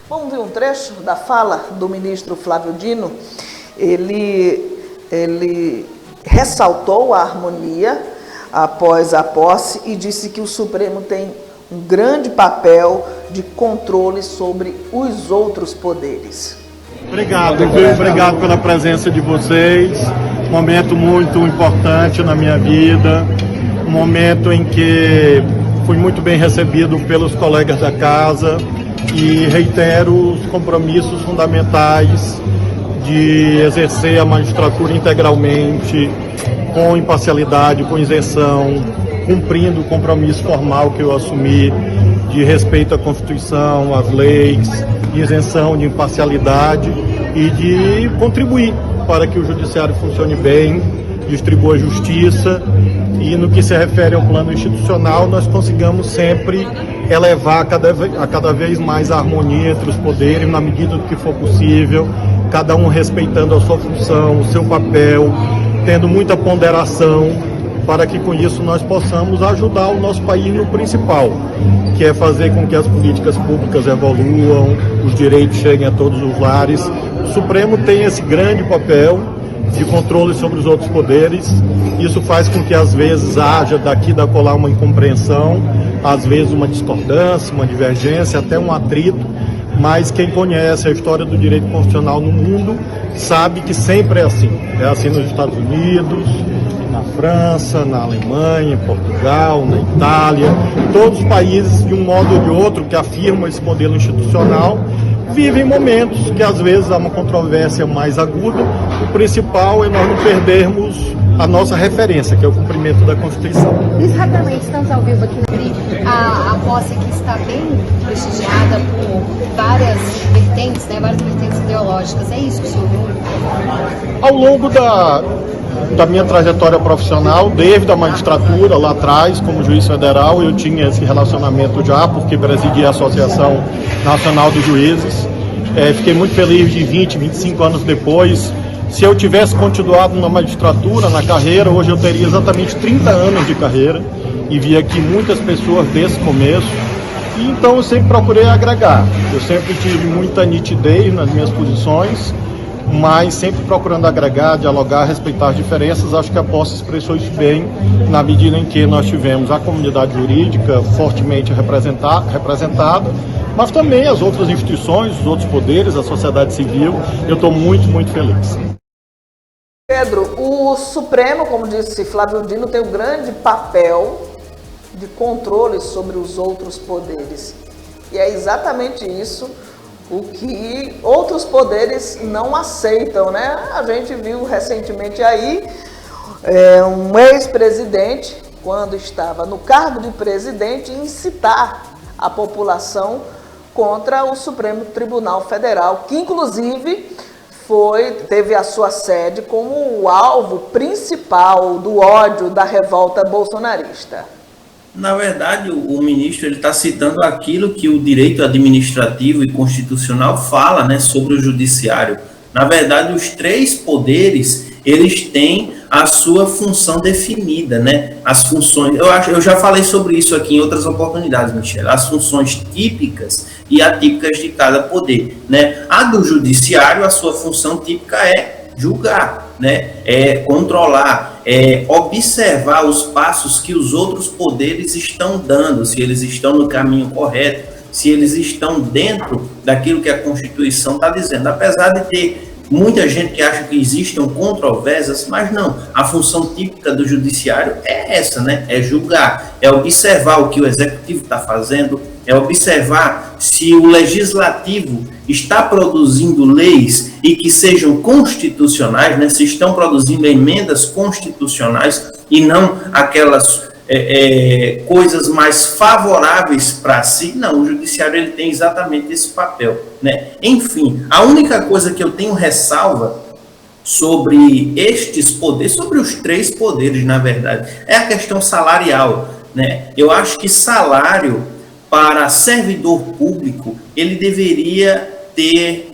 Vamos ver um trecho da fala do ministro Flávio Dino. Ele ressaltou a harmonia após a posse e disse que o Supremo tem um grande papel de controle sobre os outros poderes. Obrigado, viu? Obrigado pela presença de vocês. Um momento muito importante na minha vida, um momento em que fui muito bem recebido pelos colegas da casa e reitero os compromissos fundamentais de exercer a magistratura integralmente, com imparcialidade, com isenção, cumprindo o compromisso formal que eu assumi de respeito à Constituição, às leis, de isenção, de imparcialidade e de contribuir para que o Judiciário funcione bem, distribua justiça e, no que se refere ao plano institucional, nós consigamos sempre elevar a cada vez mais a harmonia entre os poderes, na medida do que for possível, cada um respeitando a sua função, o seu papel, tendo muita ponderação, para que com isso nós possamos ajudar o nosso país no principal, que é fazer com que as políticas públicas evoluam, os direitos cheguem a todos os lares. O Supremo tem esse grande papel de controle sobre os outros poderes. Isso faz com que às vezes haja daqui da colar uma incompreensão, às vezes uma discordância, uma divergência, até um atrito, mas quem conhece a história do direito constitucional no mundo sabe que sempre é assim. É assim nos Estados Unidos, na França, na Alemanha, em Portugal, na Itália. Todos os países, de um modo ou de outro, que afirmam esse modelo institucional, vivem momentos que às vezes há uma controvérsia mais aguda. O principal é nós não perdermos a nossa referência, que é o cumprimento da Constituição. Isso, rapidamente, estamos ao vivo aqui no CRI. A posse aqui está bem prestigiada por várias vertentes, né, várias vertentes ideológicas. É isso que o senhor viu? Ao longo da minha trajetória profissional, desde a magistratura, lá atrás, como juiz federal, eu tinha esse relacionamento já, porque presidia a Associação Nacional dos Juízes. Fiquei muito feliz de 20, 25 anos depois. Se eu tivesse continuado na magistratura, na carreira, hoje eu teria exatamente 30 anos de carreira e vi aqui muitas pessoas desse começo. E então eu sempre procurei agregar. Eu sempre tive muita nitidez nas minhas posições, mas sempre procurando agregar, dialogar, respeitar as diferenças. Acho que a posse expressou isso bem, na medida em que nós tivemos a comunidade jurídica fortemente representada, mas também as outras instituições, os outros poderes, a sociedade civil. Eu estou muito, muito feliz. Pedro, o Supremo, como disse Flávio Dino, tem um grande papel de controle sobre os outros poderes. E é exatamente isso o que outros poderes não aceitam, né? A gente viu recentemente aí um ex-presidente, quando estava no cargo de presidente, incitar a população contra o Supremo Tribunal Federal, que inclusive teve a sua sede como o alvo principal do ódio da revolta bolsonarista. Na verdade, o ministro está citando aquilo que o direito administrativo e constitucional fala, né, sobre o judiciário. Na verdade, os três poderes, eles têm a sua função definida, né? As funções, eu já falei sobre isso aqui em outras oportunidades, Michel, as funções típicas e atípicas de cada poder, né? A do judiciário, a sua função típica é julgar, né? É controlar, é observar os passos que os outros poderes estão dando, se eles estão no caminho correto, se eles estão dentro daquilo que a Constituição está dizendo. Apesar de ter muita gente que acha que existem controvérsias, mas não. A função típica do judiciário é essa, né? É julgar, é observar o que o executivo está fazendo, é observar se o legislativo está produzindo leis e que sejam constitucionais, né? Se estão produzindo emendas constitucionais e não aquelas coisas mais favoráveis para si. Não, o judiciário ele tem exatamente esse papel, né? Enfim, a única coisa que eu tenho ressalva sobre estes poderes, sobre os três poderes, na verdade, é a questão salarial, né? Eu acho que salário para servidor público, ele deveria ter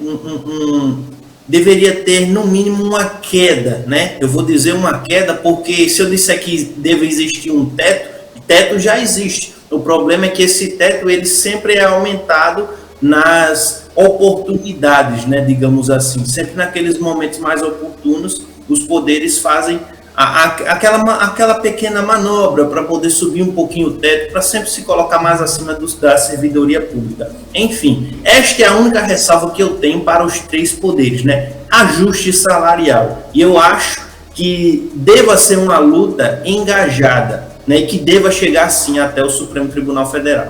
deveria ter no mínimo uma queda, né? Eu vou dizer uma queda porque se eu disser que deve existir um teto já existe. O problema é que esse teto ele sempre é aumentado nas oportunidades, né, digamos assim. Sempre naqueles momentos mais oportunos, os poderes fazem aquela pequena manobra para poder subir um pouquinho o teto, para sempre se colocar mais acima da servidoria pública. Enfim, esta é a única ressalva que eu tenho para os 3 poderes, né? Ajuste salarial. E eu acho que deva ser uma luta engajada, né, e que deva chegar, sim, até o Supremo Tribunal Federal.